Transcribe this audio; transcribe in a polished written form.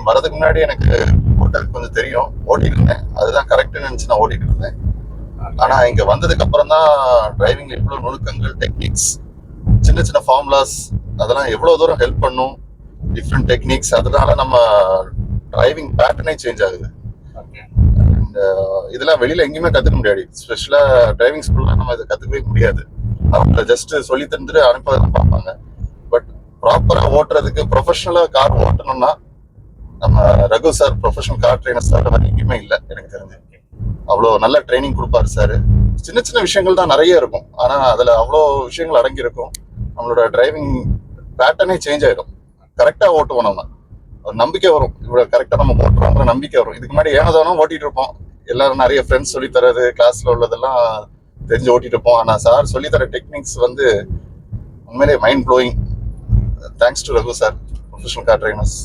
வரதுக்கு முன்னாடி எனக்கு ஓட்டல் கொஞ்சம் தெரியும், ஓட்டிட்டு இருந்தேன். அதுதான் கரெக்ட்னு நினைச்சு நான் ஓட்டிட்டு இருந்தேன். ஆனா இங்க வந்ததுக்கு அப்புறம் தான் டிரைவிங்ல இவ்வளவு நுணுக்கங்கள், டெக்னிக்ஸ், சின்ன சின்ன ஃபார்முலாஸ் அதெல்லாம் எவ்வளவு தூரம் ஹெல்ப் பண்ணும். டிஃப்ரெண்ட் டெக்னிக்ஸ், அதனால நம்ம டிரைவிங் பேட்டர்னே சேஞ்ச் ஆகுது. இதெல்லாம் வெளியில எங்கேயுமே கத்துக்க முடியாது. ஸ்பெஷலா டிரைவிங் ஸ்கூல்ல நம்ம இதை கத்துக்கவே முடியாது. அவங்க ஜஸ்ட் சொல்லி தந்துட்டு அனுப்பதான் பார்ப்பாங்க. பட் ப்ராப்பரா ஓட்டுறதுக்கு, ப்ரொஃபஷனலா கார் ஓட்டணும்னா நம்ம Raghu sir, professional car trainer sir மாதிரி எங்கேயுமே இல்லை எனக்கு தெரிஞ்சு. அவ்வளோ நல்ல ட்ரைனிங் கொடுப்பாரு சார். சின்ன சின்ன விஷயங்கள் தான் நிறைய இருக்கும், ஆனா அதுல அவ்வளோ விஷயங்கள் அடங்கி இருக்கும். நம்மளோட டிரைவிங் பேட்டர்னே சேஞ்ச் ஆயிடும். கரெக்டா ஓட்டுவோம், நம்ம ஒரு நம்பிக்கை வரும். இவ்வளவு கரெக்டா நம்ம ஓட்டுறோங்கிற நம்பிக்கை வரும். இதுக்கு முன்னாடி ஏனதானும் ஓட்டிட்டு இருப்போம். எல்லாரும் நிறைய ஃப்ரெண்ட்ஸ் சொல்லி தரது, கிளாஸ்ல உள்ளதெல்லாம் தெரிஞ்சு ஓட்டிட்டு இருப்போம். ஆனா சார் சொல்லி தர டெக்னிக்ஸ் வந்து உண்மையிலேயே mind blowing. Thanks to Raghu sir, professional car trainers.